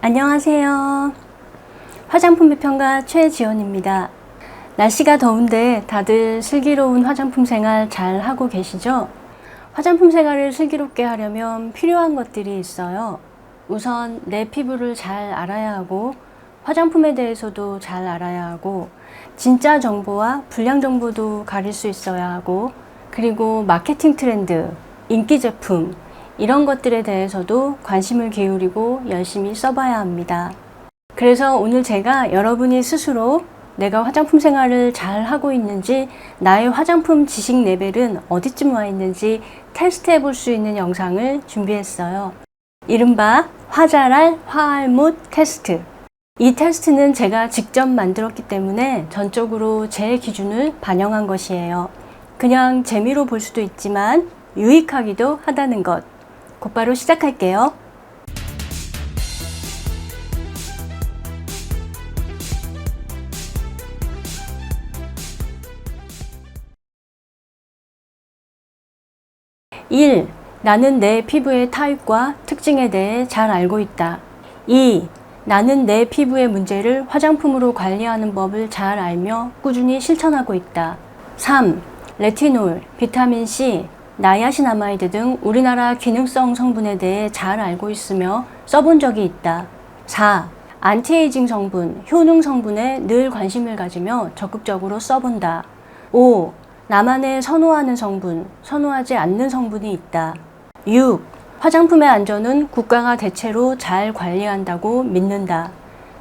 안녕하세요. 화장품 비평가 최지연입니다. 날씨가 더운데 다들 슬기로운 화장품 생활 잘 하고 계시죠? 화장품 생활을 슬기롭게 하려면 필요한 것들이 있어요. 우선 내 피부를 잘 알아야 하고, 화장품에 대해서도 잘 알아야 하고, 진짜 정보와 불량 정보도 가릴 수 있어야 하고, 그리고 마케팅 트렌드, 인기 제품, 이런 것들에 대해서도 관심을 기울이고 열심히 써봐야 합니다. 그래서 오늘 제가 여러분이 스스로 내가 화장품 생활을 잘 하고 있는지, 나의 화장품 지식 레벨은 어디쯤 와 있는지 테스트해 볼 수 있는 영상을 준비했어요. 이른바 화잘알 화알못 테스트. 이 테스트는 제가 직접 만들었기 때문에 전적으로 제 기준을 반영한 것이에요. 그냥 재미로 볼 수도 있지만 유익하기도 하다는 것. 곧바로 시작할게요. (1) 나는 내 피부의 타입과 특징에 대해 잘 알고 있다. (2) 나는 내 피부의 문제를 화장품으로 관리하는 법을 잘 알며 꾸준히 실천하고 있다. (3) 레티놀, 비타민C, 나이아신아마이드 등 우리나라 기능성 성분에 대해 잘 알고 있으며 써본 적이 있다. 4. 안티에이징 성분, 효능 성분에 늘 관심을 가지며 적극적으로 써본다. 5. 나만의 선호하는 성분, 선호하지 않는 성분이 있다. 6. 화장품의 안전은 국가가 대체로 잘 관리한다고 믿는다.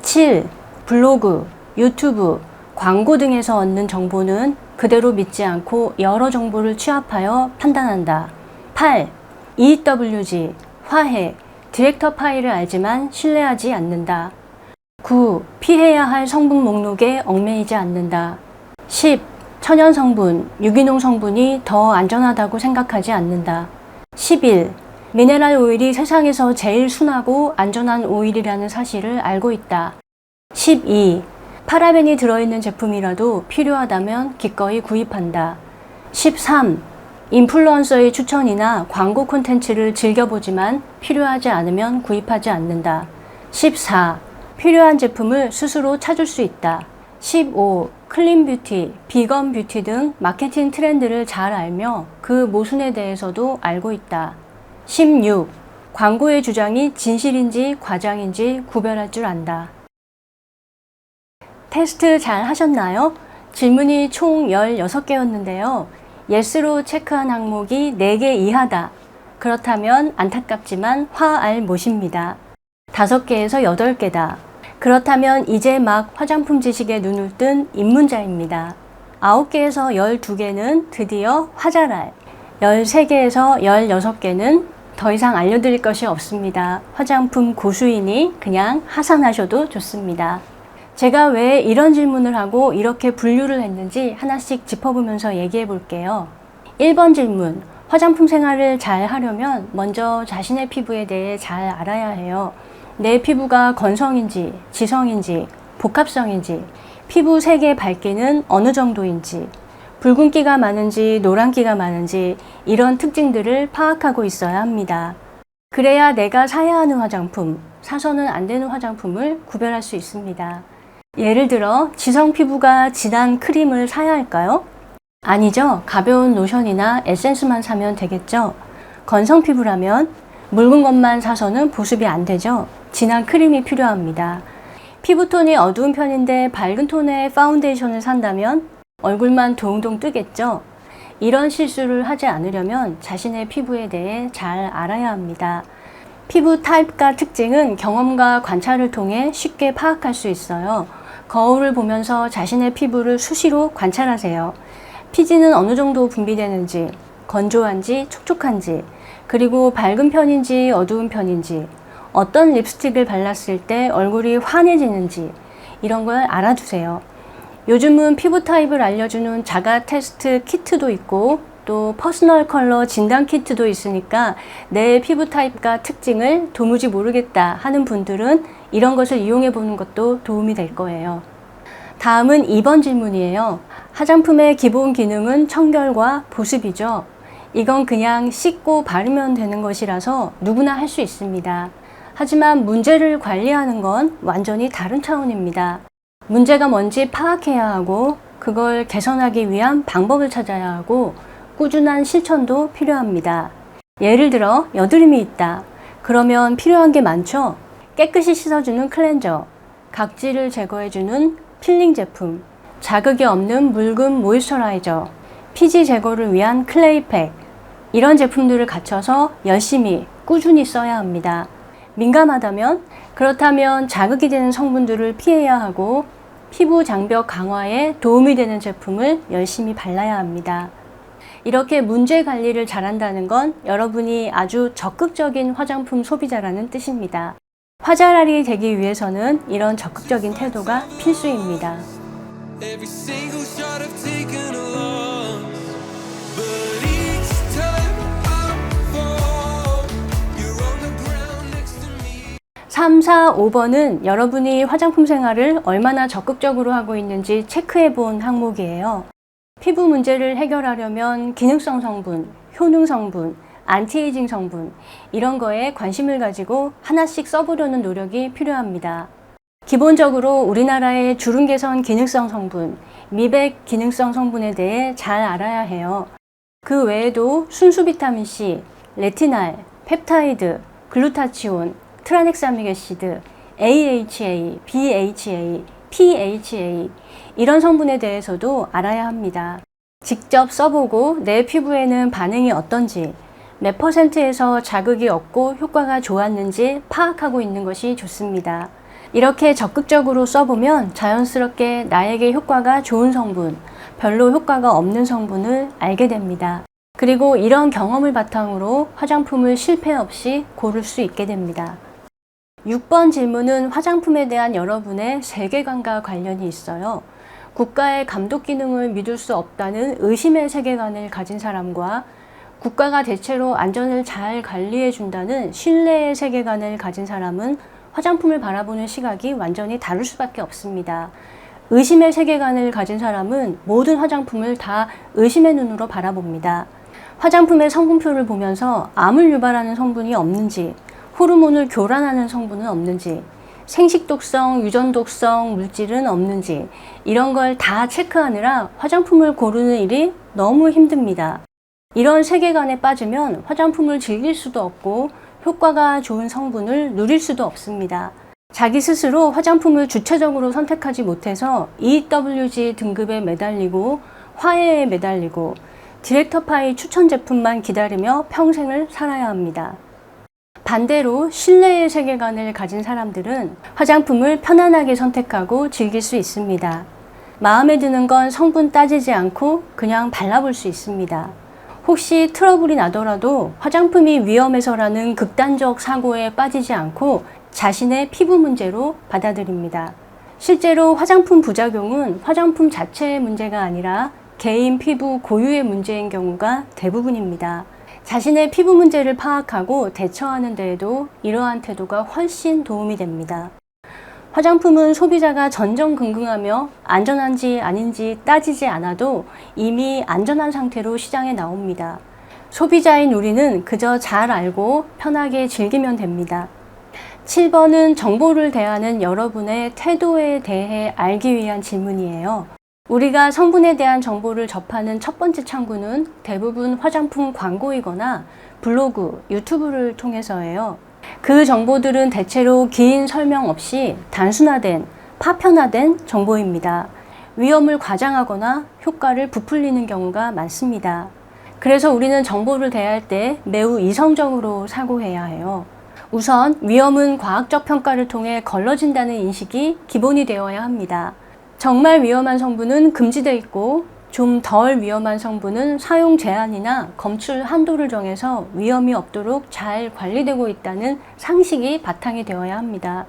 7. 블로그, 유튜브, 광고 등에서 얻는 정보는 그대로 믿지 않고 여러 정보를 취합하여 판단한다. 8. EWG, 화해, 디렉터 파일을 알지만 신뢰하지 않는다. 9. 피해야 할 성분 목록에 얽매이지 않는다. 10. 천연 성분, 유기농 성분이 더 안전하다고 생각하지 않는다. 11. 미네랄 오일이 세상에서 제일 순하고 안전한 오일이라는 사실을 알고 있다. 12. 파라벤이 들어있는 제품이라도 필요하다면 기꺼이 구입한다. 13. 인플루언서의 추천이나 광고 콘텐츠를 즐겨보지만 필요하지 않으면 구입하지 않는다. 14. 필요한 제품을 스스로 찾을 수 있다. 15. 클린 뷰티, 비건 뷰티 등 마케팅 트렌드를 잘 알며 그 모순에 대해서도 알고 있다. 16. 광고의 주장이 진실인지 과장인지 구별할 줄 안다. 테스트 잘 하셨나요? 질문이 총 16개였는데요. 예스로 체크한 항목이 4개 이하다. 그렇다면 안타깝지만 화알못입니다. 5개에서 8개다. 그렇다면 이제 막 화장품 지식에 눈을 뜬 입문자입니다. 9개에서 12개는 드디어 화잘알, 13개에서 16개는 더 이상 알려드릴 것이 없습니다. 화장품 고수이니 그냥 하산하셔도 좋습니다. 제가 왜 이런 질문을 하고 이렇게 분류를 했는지 하나씩 짚어보면서 얘기해 볼게요. 1번 질문, 화장품 생활을 잘 하려면 먼저 자신의 피부에 대해 잘 알아야 해요. 내 피부가 건성인지, 지성인지, 복합성인지, 피부 색의 밝기는 어느 정도인지, 붉은기가 많은지, 노란기가 많은지 이런 특징들을 파악하고 있어야 합니다. 그래야 내가 사야 하는 화장품, 사서는 안 되는 화장품을 구별할 수 있습니다. 예를 들어 지성 피부가 진한 크림을 사야 할까요? 아니죠. 가벼운 로션이나 에센스만 사면 되겠죠. 건성 피부라면 묽은 것만 사서는 보습이 안 되죠. 진한 크림이 필요합니다. 피부톤이 어두운 편인데 밝은 톤의 파운데이션을 산다면 얼굴만 동동 뜨겠죠. 이런 실수를 하지 않으려면 자신의 피부에 대해 잘 알아야 합니다. 피부 타입과 특징은 경험과 관찰을 통해 쉽게 파악할 수 있어요. 거울을 보면서 자신의 피부를 수시로 관찰하세요. 피지는 어느 정도 분비되는지, 건조한지, 촉촉한지, 그리고 밝은 편인지 어두운 편인지, 어떤 립스틱을 발랐을 때 얼굴이 환해지는지 이런 걸 알아두세요. 요즘은 피부 타입을 알려주는 자가 테스트 키트도 있고 또 퍼스널 컬러 진단 키트도 있으니까 내 피부 타입과 특징을 도무지 모르겠다 하는 분들은 이런 것을 이용해 보는 것도 도움이 될 거예요. 다음은 2번 질문이에요. 화장품의 기본 기능은 청결과 보습이죠. 이건 그냥 씻고 바르면 되는 것이라서 누구나 할 수 있습니다. 하지만 문제를 관리하는 건 완전히 다른 차원입니다. 문제가 뭔지 파악해야 하고 그걸 개선하기 위한 방법을 찾아야 하고 꾸준한 실천도 필요합니다. 예를 들어 여드름이 있다. 그러면 필요한 게 많죠? 깨끗이 씻어주는 클렌저, 각질을 제거해주는 필링 제품, 자극이 없는 묽은 모이스처라이저, 피지 제거를 위한 클레이팩, 이런 제품들을 갖춰서 열심히 꾸준히 써야 합니다. 민감하다면? 그렇다면 자극이 되는 성분들을 피해야 하고 피부 장벽 강화에 도움이 되는 제품을 열심히 발라야 합니다. 이렇게 문제 관리를 잘한다는 건 여러분이 아주 적극적인 화장품 소비자라는 뜻입니다. 화잘알이 되기 위해서는 이런 적극적인 태도가 필수입니다. Every single shot I've taken along, but each time I fall, you're on the ground next to me. 3, 4, 5번은 여러분이 화장품 생활을 얼마나 적극적으로 하고 있는지 체크해 본 항목이에요. 피부 문제를 해결하려면 기능성 성분, 효능 성분, 안티에이징 성분, 이런 거에 관심을 가지고 하나씩 써보려는 노력이 필요합니다. 기본적으로 우리나라의 주름 개선 기능성 성분, 미백 기능성 성분에 대해 잘 알아야 해요. 그 외에도 순수 비타민C, 레티날, 펩타이드, 글루타치온, 트라넥사미게시드, AHA, BHA, PHA 이런 성분에 대해서도 알아야 합니다. 직접 써보고 내 피부에는 반응이 어떤지, 몇 %에서 자극이 없고 효과가 좋았는지 파악하고 있는 것이 좋습니다. 이렇게 적극적으로 써보면 자연스럽게 나에게 효과가 좋은 성분, 별로 효과가 없는 성분을 알게 됩니다. 그리고 이런 경험을 바탕으로 화장품을 실패 없이 고를 수 있게 됩니다. 6번 질문은 화장품에 대한 여러분의 세계관과 관련이 있어요. 국가의 감독 기능을 믿을 수 없다는 의심의 세계관을 가진 사람과 국가가 대체로 안전을 잘 관리해 준다는 신뢰의 세계관을 가진 사람은 화장품을 바라보는 시각이 완전히 다를 수밖에 없습니다. 의심의 세계관을 가진 사람은 모든 화장품을 다 의심의 눈으로 바라봅니다. 화장품의 성분표를 보면서 암을 유발하는 성분이 없는지, 호르몬을 교란하는 성분은 없는지, 생식독성, 유전독성 물질은 없는지 이런 걸 다 체크하느라 화장품을 고르는 일이 너무 힘듭니다. 이런 세계관에 빠지면 화장품을 즐길 수도 없고 효과가 좋은 성분을 누릴 수도 없습니다. 자기 스스로 화장품을 주체적으로 선택하지 못해서 EWG 등급에 매달리고 화해에 매달리고 디렉터 파이 추천 제품만 기다리며 평생을 살아야 합니다. 반대로 신뢰의 세계관을 가진 사람들은 화장품을 편안하게 선택하고 즐길 수 있습니다. 마음에 드는 건 성분 따지지 않고 그냥 발라볼 수 있습니다. 혹시 트러블이 나더라도 화장품이 위험해서라는 극단적 사고에 빠지지 않고 자신의 피부 문제로 받아들입니다. 실제로 화장품 부작용은 화장품 자체의 문제가 아니라 개인 피부 고유의 문제인 경우가 대부분입니다. 자신의 피부 문제를 파악하고 대처하는 데에도 이러한 태도가 훨씬 도움이 됩니다. 화장품은 소비자가 전전긍긍하며 안전한지 아닌지 따지지 않아도 이미 안전한 상태로 시장에 나옵니다. 소비자인 우리는 그저 잘 알고 편하게 즐기면 됩니다. 7번은 정보를 대하는 여러분의 태도에 대해 알기 위한 질문이에요. 우리가 성분에 대한 정보를 접하는 첫 번째 창구는 대부분 화장품 광고이거나 블로그, 유튜브를 통해서예요. 그 정보들은 대체로 긴 설명 없이 단순화된, 파편화된 정보입니다. 위험을 과장하거나 효과를 부풀리는 경우가 많습니다. 그래서 우리는 정보를 대할 때 매우 이성적으로 사고해야 해요. 우선 위험은 과학적 평가를 통해 걸러진다는 인식이 기본이 되어야 합니다. 정말 위험한 성분은 금지되어 있고 좀 덜 위험한 성분은 사용 제한이나 검출 한도를 정해서 위험이 없도록 잘 관리되고 있다는 상식이 바탕이 되어야 합니다.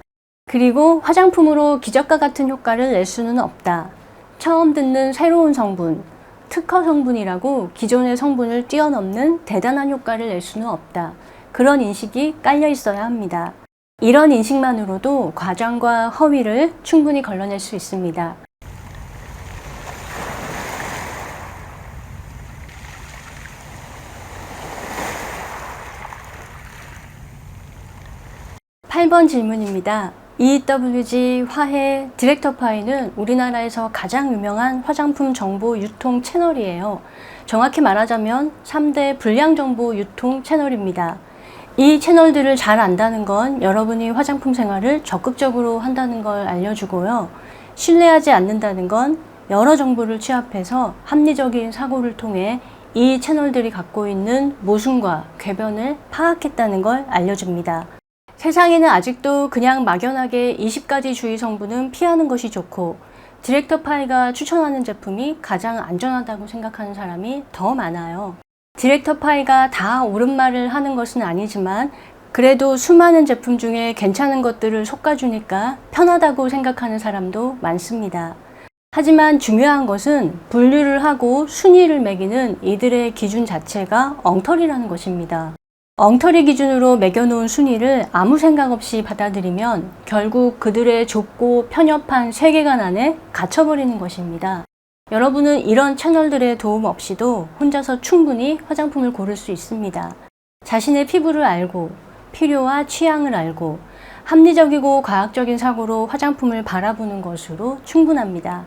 그리고 화장품으로 기적과 같은 효과를 낼 수는 없다. 처음 듣는 새로운 성분, 특허 성분이라고 기존의 성분을 뛰어넘는 대단한 효과를 낼 수는 없다. 그런 인식이 깔려 있어야 합니다. 이런 인식만으로도 과장과 허위를 충분히 걸러낼 수 있습니다. 8번 질문입니다. EWG 화해 디렉터파이는 우리나라에서 가장 유명한 화장품 정보 유통 채널이에요. 정확히 말하자면 3대 불량 정보 유통 채널입니다. 이 채널들을 잘 안다는 건 여러분이 화장품 생활을 적극적으로 한다는 걸 알려주고요. 신뢰하지 않는다는 건 여러 정보를 취합해서 합리적인 사고를 통해 이 채널들이 갖고 있는 모순과 궤변을 파악했다는 걸 알려줍니다. 세상에는 아직도 그냥 막연하게 20가지 주의 성분은 피하는 것이 좋고 디렉터파이가 추천하는 제품이 가장 안전하다고 생각하는 사람이 더 많아요. 디렉터파이가 다 옳은 말을 하는 것은 아니지만 그래도 수많은 제품 중에 괜찮은 것들을 솎아주니까 편하다고 생각하는 사람도 많습니다. 하지만 중요한 것은 분류를 하고 순위를 매기는 이들의 기준 자체가 엉터리라는 것입니다. 엉터리 기준으로 매겨놓은 순위를 아무 생각 없이 받아들이면 결국 그들의 좁고 편협한 세계관 안에 갇혀버리는 것입니다. 여러분은 이런 채널들의 도움 없이도 혼자서 충분히 화장품을 고를 수 있습니다. 자신의 피부를 알고 필요와 취향을 알고 합리적이고 과학적인 사고로 화장품을 바라보는 것으로 충분합니다.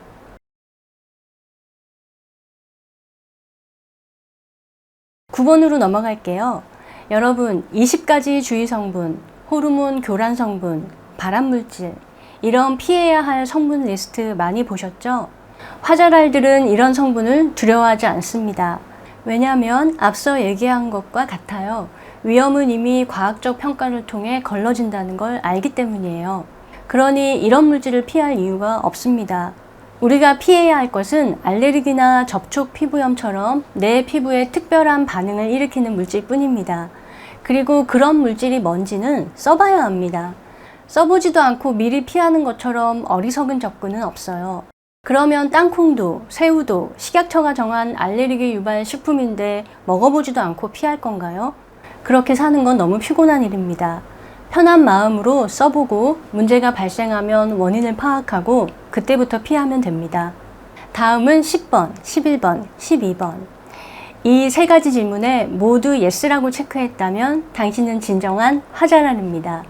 9번으로 넘어갈게요. 여러분, 20가지 주의 성분, 호르몬 교란 성분, 발암물질, 이런 피해야 할 성분 리스트 많이 보셨죠? 화잘알들은 이런 성분을 두려워하지 않습니다. 왜냐하면 앞서 얘기한 것과 같아요. 위험은 이미 과학적 평가를 통해 걸러진다는 걸 알기 때문이에요. 그러니 이런 물질을 피할 이유가 없습니다. 우리가 피해야 할 것은 알레르기나 접촉 피부염처럼 내 피부에 특별한 반응을 일으키는 물질 뿐입니다. 그리고 그런 물질이 뭔지는 써봐야 합니다. 써보지도 않고 미리 피하는 것처럼 어리석은 접근은 없어요. 그러면 땅콩도 새우도 식약처가 정한 알레르기 유발 식품인데 먹어보지도 않고 피할 건가요? 그렇게 사는 건 너무 피곤한 일입니다. 편한 마음으로 써보고 문제가 발생하면 원인을 파악하고 그때부터 피하면 됩니다. 다음은 10번, 11번, 12번. 이 세 가지 질문에 모두 yes라고 체크했다면 당신은 진정한 화잘알입니다.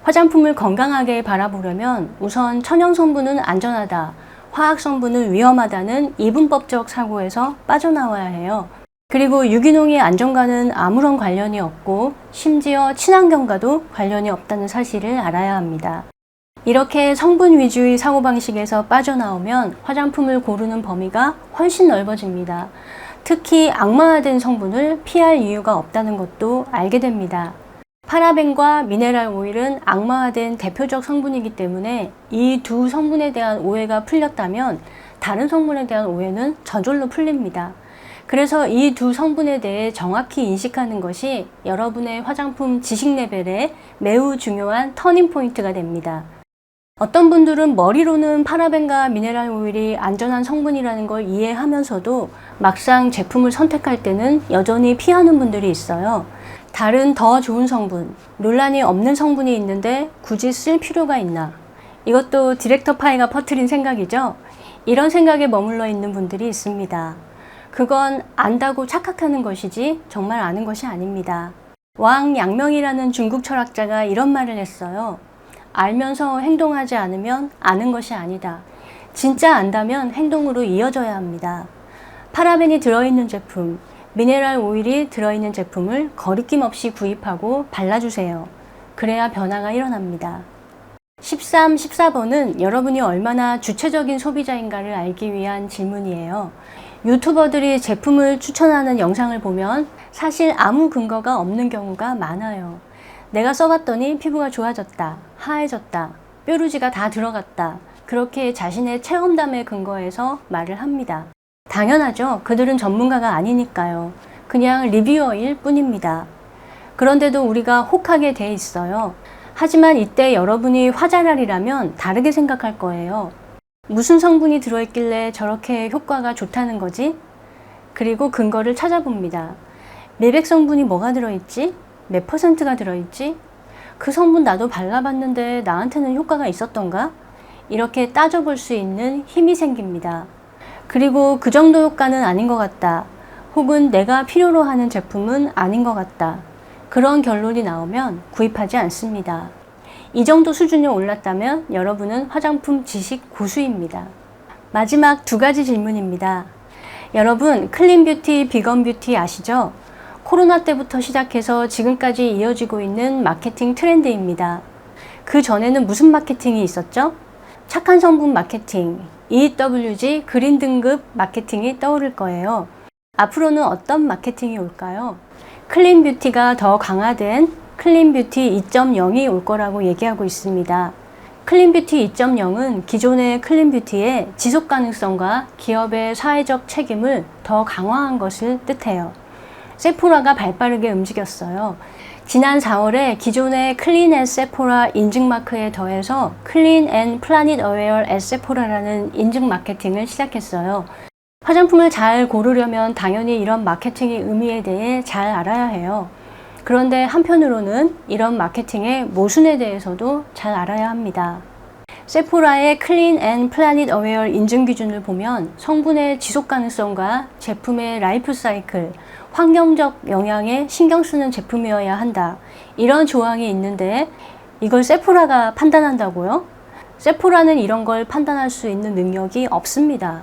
화장품을 건강하게 바라보려면 우선 천연 성분은 안전하다, 화학 성분은 위험하다는 이분법적 사고에서 빠져나와야 해요. 그리고 유기농의 안전과는 아무런 관련이 없고 심지어 친환경과도 관련이 없다는 사실을 알아야 합니다. 이렇게 성분 위주의 사고방식에서 빠져나오면 화장품을 고르는 범위가 훨씬 넓어집니다. 특히 악마화된 성분을 피할 이유가 없다는 것도 알게 됩니다. 파라벤과 미네랄 오일은 악마화된 대표적 성분이기 때문에 이 두 성분에 대한 오해가 풀렸다면 다른 성분에 대한 오해는 저절로 풀립니다. 그래서 이 두 성분에 대해 정확히 인식하는 것이 여러분의 화장품 지식 레벨에 매우 중요한 터닝 포인트가 됩니다. 어떤 분들은 머리로는 파라벤과 미네랄 오일이 안전한 성분이라는 걸 이해하면서도 막상 제품을 선택할 때는 여전히 피하는 분들이 있어요. 다른 더 좋은 성분, 논란이 없는 성분이 있는데 굳이 쓸 필요가 있나? 이것도 디렉터파이가 퍼뜨린 생각이죠? 이런 생각에 머물러 있는 분들이 있습니다. 그건 안다고 착각하는 것이지 정말 아는 것이 아닙니다. 왕 양명이라는 중국 철학자가 이런 말을 했어요. 알면서 행동하지 않으면 아는 것이 아니다. 진짜 안다면 행동으로 이어져야 합니다. 파라벤이 들어있는 제품, 미네랄 오일이 들어있는 제품을 거리낌 없이 구입하고 발라주세요. 그래야 변화가 일어납니다. 13, 14번은 여러분이 얼마나 주체적인 소비자인가를 알기 위한 질문이에요. 유튜버들이 제품을 추천하는 영상을 보면 사실 아무 근거가 없는 경우가 많아요. 내가 써봤더니 피부가 좋아졌다, 하얘졌다, 뾰루지가 다 들어갔다. 그렇게 자신의 체험담에 근거해서 말을 합니다. 당연하죠. 그들은 전문가가 아니니까요. 그냥 리뷰어일 뿐입니다. 그런데도 우리가 혹하게 돼 있어요. 하지만 이때 여러분이 화잘알이라면 다르게 생각할 거예요. 무슨 성분이 들어있길래 저렇게 효과가 좋다는 거지? 그리고 근거를 찾아봅니다. 밀백 성분이 뭐가 들어있지? 몇 %가 들어있지? 그 성분 나도 발라봤는데 나한테는 효과가 있었던가? 이렇게 따져볼 수 있는 힘이 생깁니다. 그리고 그 정도 효과는 아닌 것 같다. 혹은 내가 필요로 하는 제품은 아닌 것 같다. 그런 결론이 나오면 구입하지 않습니다. 이 정도 수준이 올랐다면 여러분은 화장품 지식 고수입니다. 마지막 2가지 질문입니다. 여러분, 클린 뷰티, 비건 뷰티 아시죠? 코로나 때부터 시작해서 지금까지 이어지고 있는 마케팅 트렌드입니다. 그 전에는 무슨 마케팅이 있었죠? 착한 성분 마케팅, EWG 그린 등급 마케팅이 떠오를 거예요. 앞으로는 어떤 마케팅이 올까요? 클린 뷰티가 더 강화된 클린 뷰티 2.0이 올 거라고 얘기하고 있습니다. 클린 뷰티 2.0은 기존의 클린 뷰티의 지속 가능성과 기업의 사회적 책임을 더 강화한 것을 뜻해요. 세포라가 발빠르게 움직였어요. 지난 4월에 기존의 클린 앳 세포라 인증 마크에 더해서 클린 앤 플라닛 어웨어 앳 세포라라는 인증 마케팅을 시작했어요. 화장품을 잘 고르려면 당연히 이런 마케팅의 의미에 대해 잘 알아야 해요. 그런데 한편으로는 이런 마케팅의 모순에 대해서도 잘 알아야 합니다. 세포라의 클린 앤 플라닛 어웨어 인증 기준을 보면 성분의 지속 가능성과 제품의 라이프 사이클, 환경적 영향에 신경 쓰는 제품이어야 한다. 이런 조항이 있는데 이걸 세포라가 판단한다고요? 세포라는 이런 걸 판단할 수 있는 능력이 없습니다.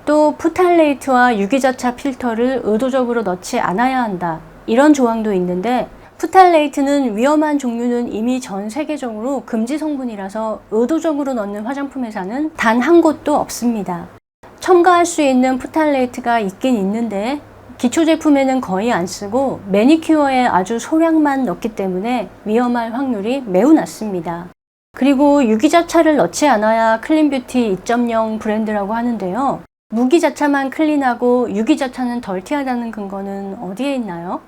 또 푸탈레이트와 유기자차 필터를 의도적으로 넣지 않아야 한다. 이런 조항도 있는데 푸탈레이트는 위험한 종류는 이미 전 세계적으로 금지 성분이라서 의도적으로 넣는 화장품 회사는 단 한 곳도 없습니다. 첨가할 수 있는 푸탈레이트가 있긴 있는데 기초 제품에는 거의 안 쓰고 매니큐어에 아주 소량만 넣기 때문에 위험할 확률이 매우 낮습니다. 그리고 유기자차를 넣지 않아야 클린뷰티 2.0 브랜드라고 하는데요. 무기자차만 클린하고 유기자차는 덜티하다는 근거는 어디에 있나요?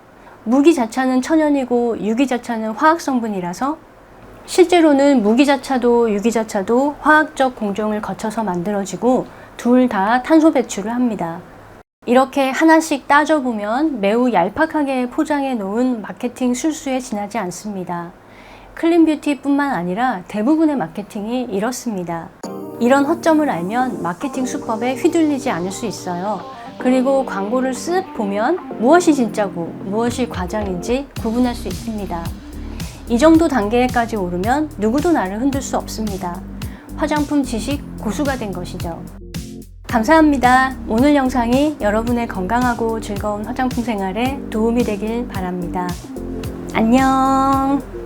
무기자차는 천연이고 유기자차는 화학성분이라서 실제로는 무기자차도 유기자차도 화학적 공정을 거쳐서 만들어지고 둘 다 탄소 배출을 합니다. 이렇게 하나씩 따져보면 매우 얄팍하게 포장해 놓은 마케팅 술수에 지나지 않습니다. 클린뷰티 뿐만 아니라 대부분의 마케팅이 이렇습니다. 이런 허점을 알면 마케팅 수법에 휘둘리지 않을 수 있어요. 그리고 광고를 쓱 보면 무엇이 진짜고 무엇이 과장인지 구분할 수 있습니다. 이 정도 단계까지 오르면 누구도 나를 흔들 수 없습니다. 화장품 지식 고수가 된 것이죠. 감사합니다. 오늘 영상이 여러분의 건강하고 즐거운 화장품 생활에 도움이 되길 바랍니다. 안녕.